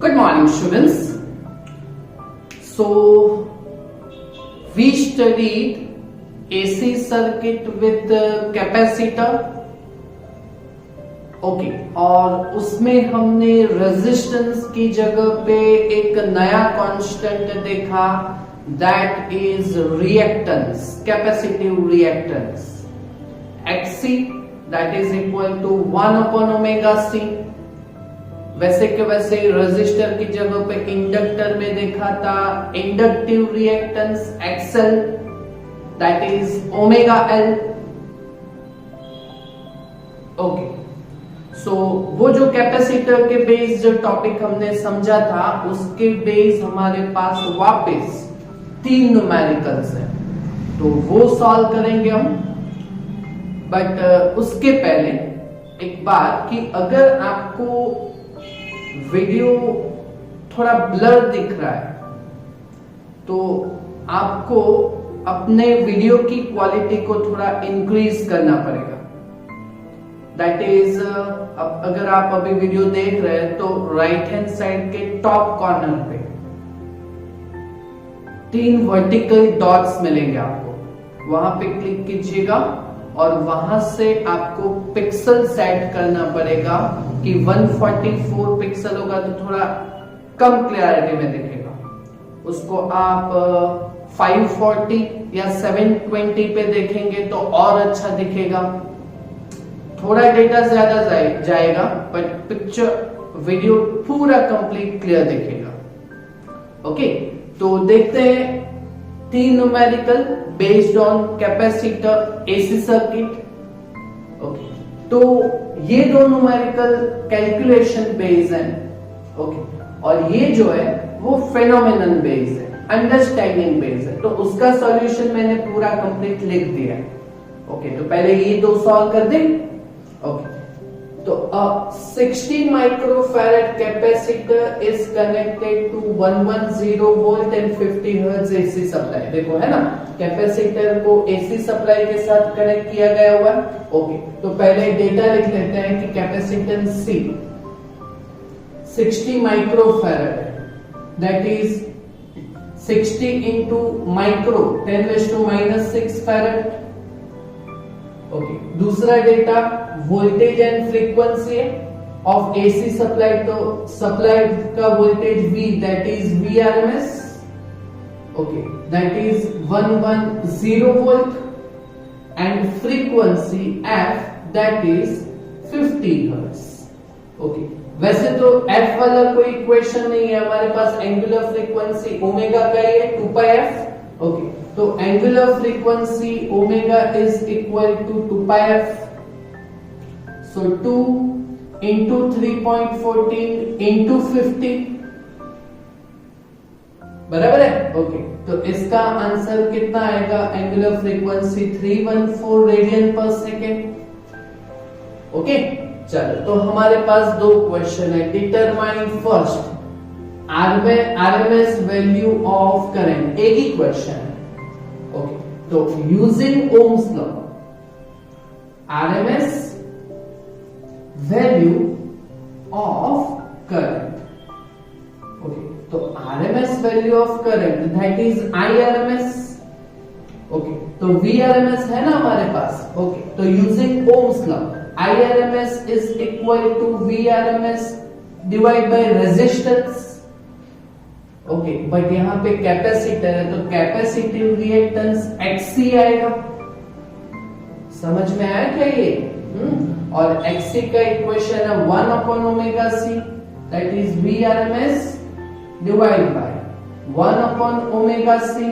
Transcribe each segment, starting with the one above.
Good morning, students. So, we studied AC circuit with capacitor. Okay और उसमें हमने resistance की जगह पे एक नया कांस्टेंट देखा, that is reactance, capacitive reactance Xc, that is equal to 1 upon omega c. वैसे के वैसे रेजिस्टर की जगह पे इंडक्टर में देखा था inductive reactance XL, that is omega L। Okay, so वो जो कैपेसिटर के बेस जो टॉपिक हमने समझा था, उसके बेस हमारे पास वापस 3 न्यूमेरिकल्स हैं, तो वो सॉल्व करेंगे हम। बट उसके पहले एक बात कि अगर आपको वीडियो थोड़ा ब्लर दिख रहा है तो आपको अपने वीडियो की क्वालिटी को थोड़ा इंक्रीज करना पड़ेगा। दैट इज, अगर आप अभी वीडियो देख रहे हैं तो राइट हैंड साइड के टॉप कॉर्नर पे 3 वर्टिकल डॉट्स मिलेंगे आपको, वहां पे क्लिक कीजिएगा और वहां से आपको पिक्सल सेट करना पड़ेगा कि 144 पिक्सल होगा तो थोड़ा कम क्लियरिटी में दिखेगा, उसको आप 540 या 720 पे देखेंगे तो और अच्छा दिखेगा। थोड़ा डेटा ज्यादा जाएगा बट पिक्चर वीडियो पूरा कंप्लीट क्लियर दिखेगा। ओके, तो देखते हैं 3 numerical based on capacitor AC circuit. Okay, तो ये 2 न्यूमेरिकल कैलकुलेशन बेस्ड है। ओके, और ये जो है वो फेनोमेनन बेस्ड है, अंडरस्टैंडिंग बेस्ड है, तो उसका सॉल्यूशन मैंने पूरा कंप्लीट लिख दिया है। ओके, तो पहले ये 2 सॉल्व कर दें। ओके, तो 60 microfarad capacitor is connected to 110 volt and 50 hertz AC supply. देखो है ना, कैपेसिटर को एसी सप्लाई के साथ कनेक्ट किया गया हुआ है। ओके, तो पहले डेटा लिख लेते हैं कि capacitance C 60 microfarad, that is 60 into micro 10⁻⁻⁶ farad. Okay, दूसरा data voltage and frequency of AC supply, तो सप्लाई का voltage V, that is Vrms। Okay, that is 110 volt and frequency F, that is 50 hertz. Okay, वैसे तो F वाला कोई equation नहीं है हमारे पास, एंगुलर फ्रीक्वेंसी ओमेगा का ही है 2πf। ओके, तो angular frequency omega is equal to 2πf, so 2 into 3.14 into 50, बराबर है। ओके, तो इसका आंसर कितना आएगा, angular frequency 314 radian per second. Okay, चलो, तो हमारे पास 2 क्वेश्चन है। Determine first RMS value of current, एक ही क्वेश्चन है। ओके, तो using ohms law, RMS value of current. Okay, तो RMS value of current that is I RMS. Okay, तो वीआरएमएस है ना हमारे पास। ओके, तो using ohms law IRMS is equal to VRMS divide by resistance. Okay, but यहां पे capacitor है तो कैपेसिटिव रिएक्टेंस Xc आएगा। समझ में आया क्या ये? और Xc का इक्वेशन है 1 upon omega C, that is Vrms divide by 1 upon omega C.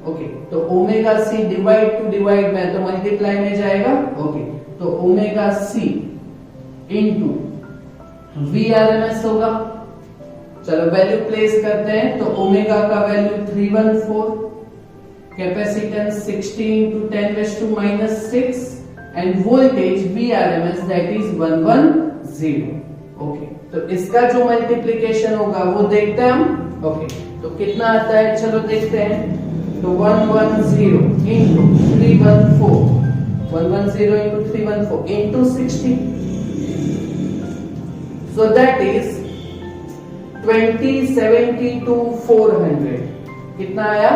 Okay, तो omega C divide to divide में तो मल्टीप्लाई में जाएगा। ओके, तो ओमेगा सी इंटू Vrms होगा। चलो वैल्यू प्लेस करते हैं, तो ओमेगा का value 314, capacitance 60 into 10⁻⁻⁶ end voltage Vrms that is 110। Okay, तो इसका जो मल्टीप्लिकेशन होगा वो देखते हैं हम। ओके, तो कितना आता है, चलो देखते हैं। तो 110 into 314, 110 into 314 into 60. So that is 2072 कितना आया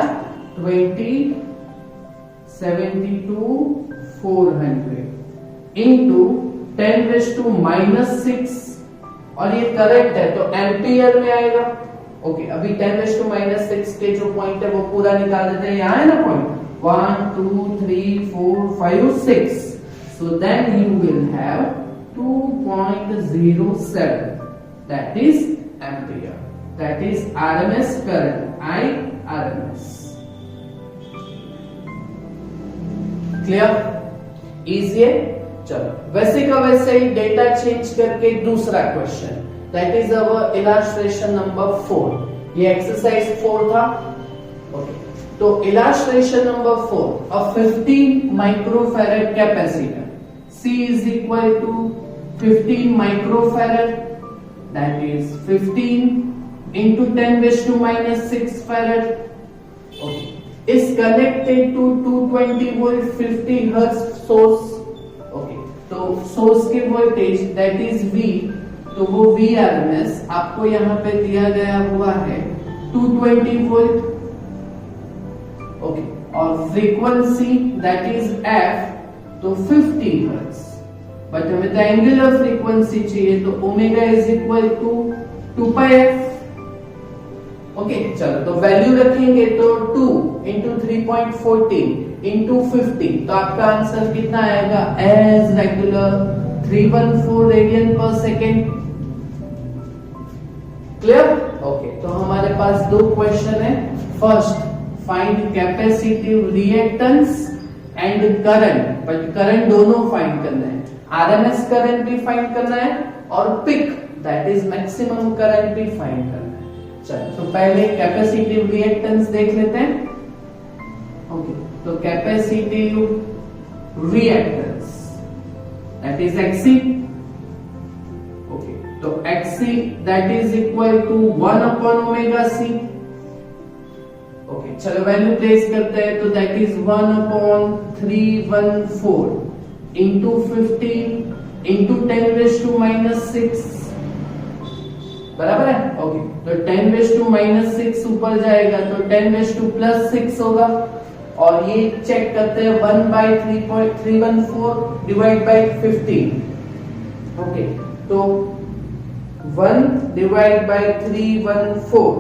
2072 इंटू 10⁻⁻6 और ये करेक्ट है तो एम्पियर में आएगा। ओके अभी 10⁻⁻6 के जो पॉइंट है वो पूरा निकाल देते हैं। यहाँ है ना point 1 2 3 4 5 6 so then you will have 2.07 that is ampere, that is RMS current IRMS। Clear easy है। चलो वैसे का वैसे ही डेटा चेंज करके दूसरा question that is our illustration number 4। ये एक्सरसाइज 4 था। ओके तो illustration number 4 a 15 microfarad capacitor C is equal to 15 microfarad that is 15 into 10⁻⁻6 farad okay is connected to 220 volt 50 hertz source। okay तो source की voltage that is V तो वो VRMS आपको यहाँ पे दिया गया हुआ है 220 वोल्ट। ओके और फ्रीक्वेंसी दैट इज F तो 50 हर्ट्ज बट हमें तो एंगुलर फ्रीक्वेंसी चाहिए तो omega is equal to 2πf। Okay चलो तो वैल्यू रखेंगे तो 2 इंटू 3.14 इंटू 50 तो आपका आंसर कितना आएगा as regular 314 radian per second. Clear. Okay तो हमारे पास दो क्वेश्चन है। First find capacitive reactance and current but current दोनों फाइंड करना है। आरएमएस करंट भी फाइंड करना है और peak that is maximum current भी फाइंड करना है। चलो तो पहले कैपेसिटिव रिएक्टेंस देख लेते हैं। ओके तो capacitive reactance that is X C. Okay तो X C that is equal to 1/ωc। Okay चलो वैल्यू प्लेस करते हैं तो दैट इज 1/314 इंटू 15 इंटू 10⁻⁻6 बराबर है। ओके तो 10⁻⁻6 ऊपर जाएगा तो 10⁻+6 होगा और ये चेक करते हैं 1/3.314 डिवाइड बाय 15। ओके तो 1 डिवाइड बाय 314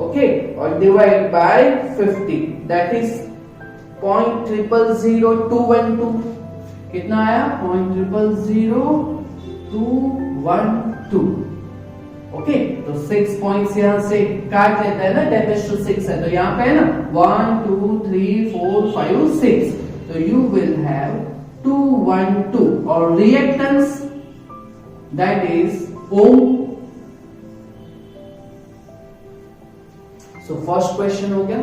ओके और डिवाइड बाय 50 दैट इज 0.000212 कितना आया 0.00212। ओके तो 6 पॉइंट्स यहां से काट लेता है ना 10⁻6 है तो यहां पे है ना 1 2 3 4 5 6 तो यू विल हैव 212 और reactance that is ohm. So first question हो गया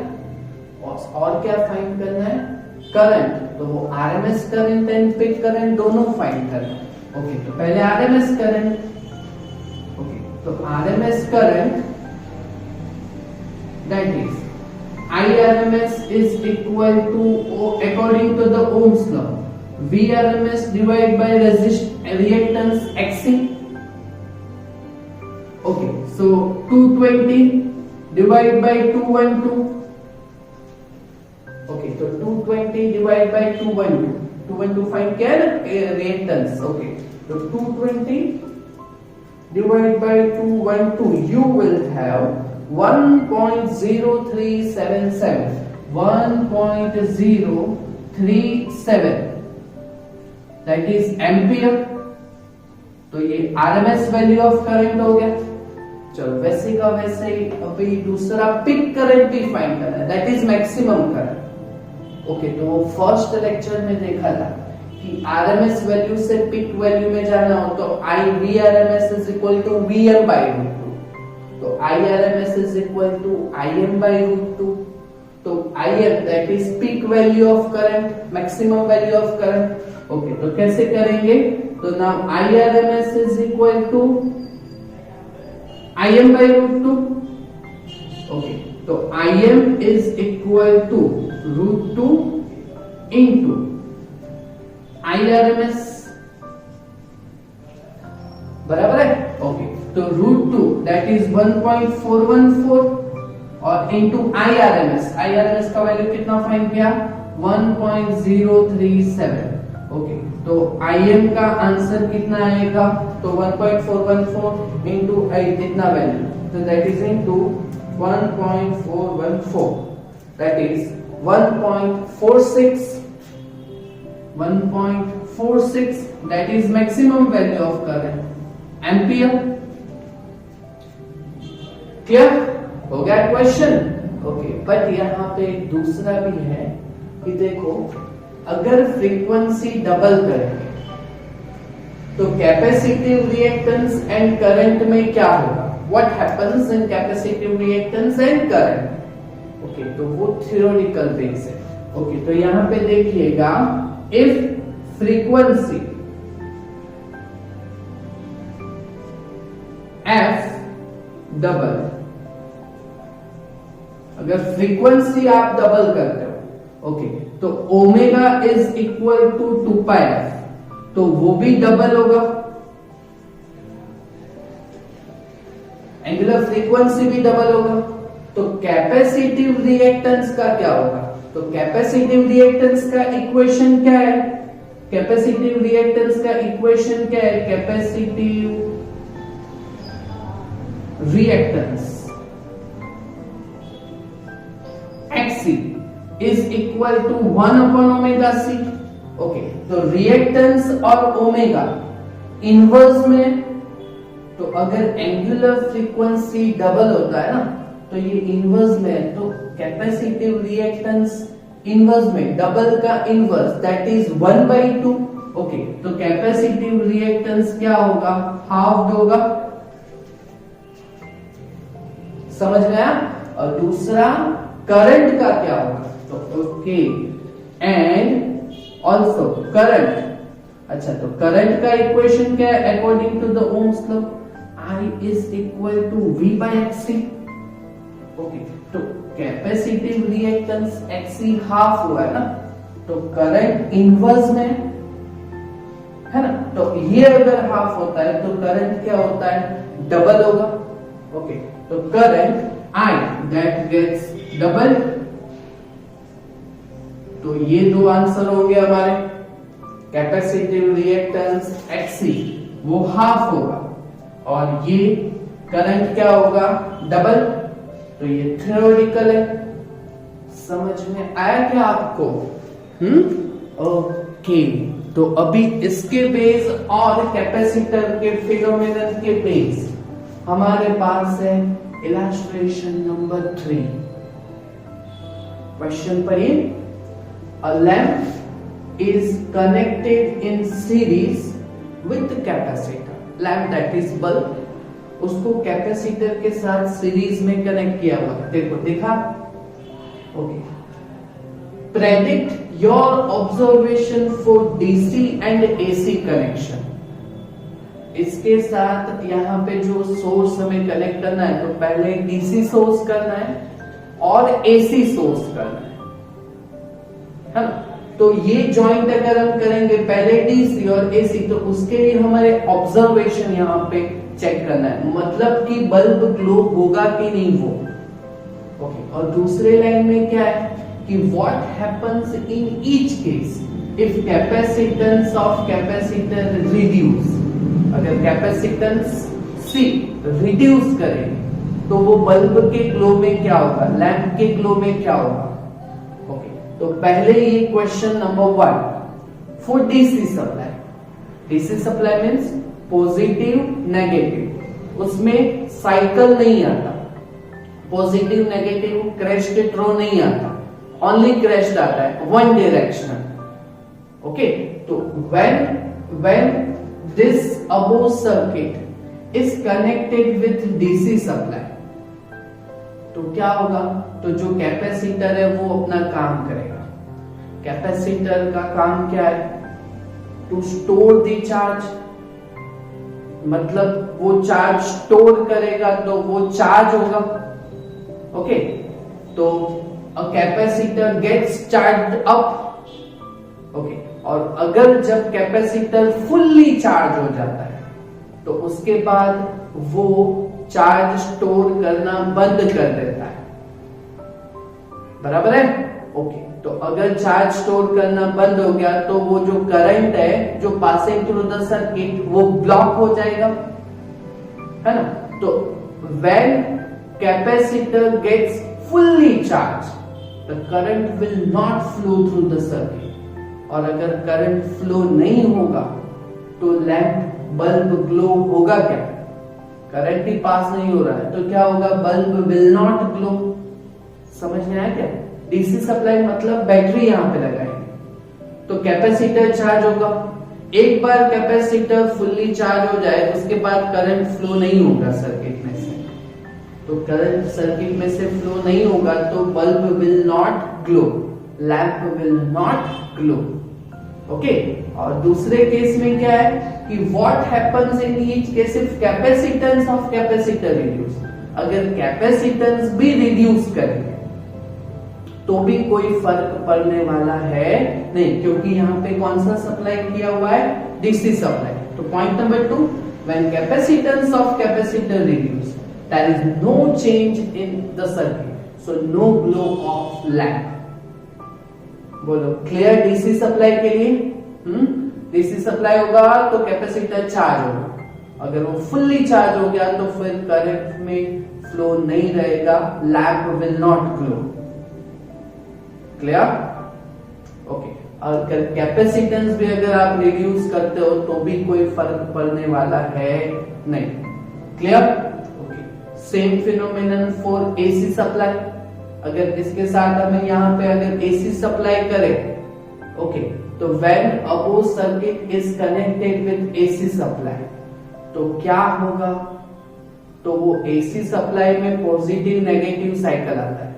और क्या फाइंड करना है करंट तो वो RMS current and peak current दोनों फाइंड करना है। ओके तो पहले आरएमएस करंट। ओके तो RMS current that is IRMS is equal to according to the Ohm's law VRMS divided by reactance XC। okay so 220 divided by 212 okay so 220 divided by 212 find क्या reactance। okay so 220 divided by 212 you will have 1.0377 that is ampere. तो ये RMS value of current हो गया। चलो वैसे का वैसे ही अभी दूसरा पिक करंट भी फाइंड करना है that is maximum current. Okay तो फर्स्ट लेक्चर में देखा था कि आरएमएस वैल्यू से पिक वैल्यू में जाना हो तो IVRMS is equal to VM/√2 तो IRMS is equal to IM/√2 तो IM that is peak value of current maximum value of current। Okay तो कैसे करेंगे तो now IRMS is equal to IM/√2। Okay तो IM is equal to √2 into IRMS बराबर है। Okay, तो √2 that is 1.414 और इनटू IRMS का वैल्यू कितना फाइंड किया 1.037। ओके, तो IM का आंसर कितना आएगा, तो 1.414 इनटू आई कितना वैल्यू, तो that is into 1.414 that is 1.46 that is maximum value of current ampere. Clear हो गया क्वेश्चन। ओके, बट यहाँ पे दूसरा भी है कि देखो अगर फ्रीक्वेंसी डबल करेंगे तो कैपेसिटिव रिएक्टेंस एंड करंट में क्या होगा, what happens in capacitive reactance and current. Okay, तो वो थ्योरेटिकल थिंग्स है। ओके, तो यहाँ पे देखिएगा इफ फ्रीक्वेंसी F डबल, अगर फ्रीक्वेंसी आप डबल करते हो, ओके, तो omega is equal to 2πf, तो वो भी डबल होगा, एंगुलर फ्रीक्वेंसी भी डबल होगा, तो कैपेसिटिव रिएक्टेंस का क्या होगा, तो कैपेसिटिव रिएक्टेंस का इक्वेशन क्या है, कैपेसिटिव रिएक्टेंस का इक्वेशन क्या है, capacitive reactance XC is equal to 1/ωc। Okay, तो रिएक्टेंस और ओमेगा इनवर्स में, तो अगर एंगुलर फ्रीक्वेंसी डबल होता है ना तो ये इनवर्स में है, तो कैपेसिटिव रिएक्टेंस इनवर्स में डबल का इनवर्स दैट इज 1/2। ओके, तो कैपेसिटिव रिएक्टेंस क्या होगा, हाफ होगा, समझ गया। और दूसरा करंट का क्या होगा, तो ओके, एंड ऑल्सो करंट। अच्छा, तो करंट का इक्वेशन क्या है according to the ohm's law, I is equal to V/XC। Okay, तो कैपेसिटिव रिएक्टेंस XC हाफ हुआ है ना, तो करंट इनवर्स में है ना, तो ये अगर हाफ होता है तो करंट क्या होता है, डबल होगा। ओके, तो current I that gets double, तो ये दो आंसर हो गए हमारे। कैपेसिटिव रिएक्टेंस XC वो हाफ होगा और ये करंट क्या होगा, डबल, तो ये थ्योरेटिकल है। समझ में आया क्या आपको? ओके, तो अभी इसके बेस और कैपेसिटर के फिनोमेनन के बेस हमारे पास है इलस्ट्रेशन नंबर 3। क्वेश्चन पढ़िए। अ lamp is connected in series with capacitor, lamp that is bulb, उसको कैपेसिटर के साथ सीरीज में कनेक्ट किया हुआ, देखो दिखा। Okay, predict your observation for DC and AC connection. इसके साथ यहाँ पे जो सोर्स हमें कनेक्ट करना है, तो पहले डीसी सोर्स करना है और एसी सोर्स करना है ना, तो ये जॉइंट अगर हम करेंगे पहले डीसी और एसी, तो उसके लिए हमारे ऑब्जर्वेशन यहाँ पे चेक करना है, मतलब कि बल्ब ग्लो होगा कि नहीं वो। ओके, और दूसरे लाइन में क्या है कि what happens in each case if capacitance of capacitor reduce. अगर कैपेसिटेंस C रिड्यूस करें तो वो बल्ब के ग्लो में क्या होगा, लैंप के ग्लो में क्या होगा। ओके, तो पहले ये question number 1 for DC supply. DC supply means positive negative, उसमें साइकिल नहीं आता, पॉजिटिव नेगेटिव क्रेस्ट थ्रो नहीं आता, ओनली क्रेस्ट आता है, वन डायरेक्शनल। ओके, तो when this above circuit is connected with DC supply, तो क्या होगा, तो जो कैपेसिटर है वो अपना काम करेगा। कैपेसिटर का काम क्या है, टू स्टोर द चार्ज, मतलब वो चार्ज स्टोर करेगा तो वो चार्ज होगा। ओके, तो a capacitor gets charged up। Okay, और अगर जब कैपेसिटर फुल्ली चार्ज हो जाता है तो उसके बाद वो चार्ज स्टोर करना बंद कर देता है, बराबर है। ओके, तो अगर चार्ज स्टोर करना बंद हो गया तो वो जो करंट है जो पासिंग थ्रू द सर्किट वो ब्लॉक हो जाएगा, है ना। तो when capacitor gets fully charge the current will not flow through the circuit, और अगर करंट फ्लो नहीं होगा तो लैंप बल्ब ग्लो होगा क्या? करंट ही पास नहीं हो रहा है तो क्या होगा? Bulb will not glow. समझ में आया क्या? डीसी सप्लाई मतलब बैटरी यहां पे लगाएंगे तो कैपेसिटर चार्ज होगा। एक बार कैपेसिटर फुल्ली चार्ज हो जाए उसके बाद करंट फ्लो नहीं होगा सर्किट में से, तो करंट सर्किट में से फ्लो नहीं होगा तो bulb will not glow, lamp will not glow. Okay, और दूसरे केस में क्या है कि what happens in each case if capacitance of capacitor reduce, अगर कैपेसिटेंस भी रिड्यूस करेंगे तो भी कोई फर्क पड़ने वाला है नहीं, क्योंकि यहाँ पे कौन सा सप्लाई किया हुआ है? DC supply. तो point number 2, when capacitance of capacitor reduce there is no change in the circuit, so no glow of lamp. बोलो क्लियर? डीसी सप्लाई के लिए डीसी सप्लाई होगा तो कैपेसिटर चार्ज होगा, अगर वो फुल्ली चार्ज हो गया तो फिर करंट में फ्लो नहीं रहेगा, lamp will not glow. Clear? Okay, अगर कैपेसिटेंस भी अगर आप रिड्यूस करते हो तो भी कोई फर्क पड़ने वाला है नहीं। Clear? Okay, same phenomenon for AC supply. अगर इसके साथ हमें यहाँ पे अगर एसी सप्लाई करें, ओके, तो when above circuit is connected with AC supply तो क्या होगा? तो वो एसी सप्लाई में पॉजिटिव नेगेटिव साइकिल आता है,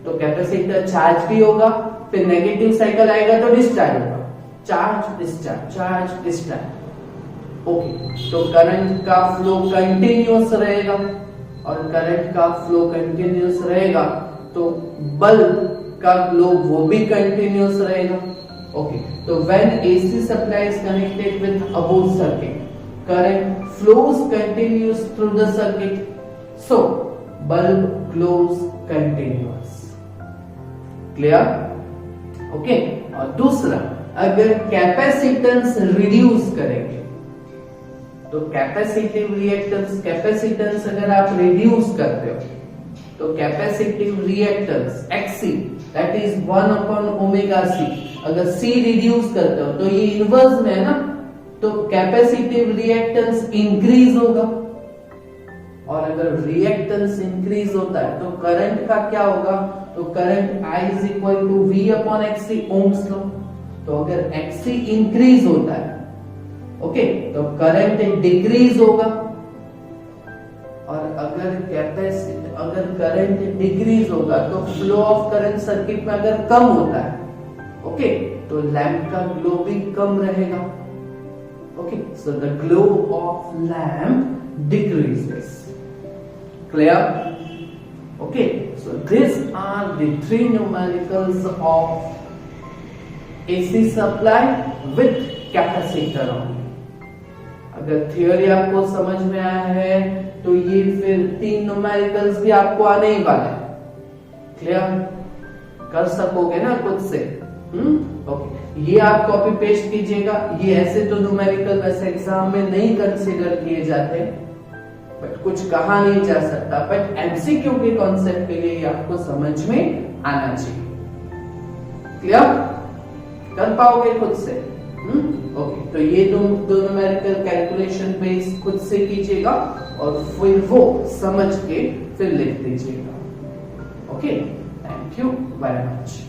तो कैपेसिटर चार्ज भी होगा, फिर नेगेटिव साइकिल आएगा तो डिस्चार्ज होगा, charge discharge, charge discharge. Okay, तो करंट का फ्लो कंटिन्यूअस रहेगा, और करंट का फ्लो कंटिन्यूअस रहेगा तो बल्ब का ग्लो वो भी कंटिन्यूअस रहेगा। ओके, तो when AC supply is connected with above circuit current flows continuous through the circuit, so bulb glows continuous. Clear? Okay, और दूसरा, अगर कैपेसिटेंस रिड्यूस करेंगे तो कैपेसिटिव रिएक्टेंस, कैपेसिटेंस अगर आप रिड्यूस करते हो तो capacitive reactance Xc that is 1/ωc, अगर C रिड्यूस करते हो तो ये इनवर्स में है ना, तो कैपेसिटिव रिएक्टेंस इंक्रीज होगा, और अगर रिएक्टेंस इंक्रीज होता है तो करंट का क्या होगा? तो current I is equal to V/Xc, ohm's law. तो अगर Xc इंक्रीज होता है, ओके, तो करंट डिक्रीज होगा, और अगर करंट डिक्रीज होगा तो फ्लो ऑफ करंट सर्किट में अगर कम होता है, ओके, तो लैंप का ग्लो भी कम रहेगा। Okay, so the glow of lamp decreases. Clear? Okay, so these are the three numericals of AC supply with capacitor only. अगर थियोरी आपको समझ में आया है तो ये फिर 3 न्यूमेरिकल्स भी आपको आने ही वाले हैं। क्लियर? कर सकोगे ना खुद से? ओके, ये आप कॉपी पेस्ट कीजिएगा। ये ऐसे तो न्यूमेरिकल वैसे एग्जाम में नहीं कंसीडर किए जाते, बट कुछ कहा नहीं जा सकता, बट एमसीक्यू के कॉन्सेप्ट के लिए आपको समझ में आना चाहिए। क्लियर? कर पाओगे खुद से? ओके, तो ये दो न्यूमेरिकल कैलकुलेशन बेस खुद से कीजिएगा और फिर वो समझ के फिर लिख दीजिएगा। Okay, thank you very much.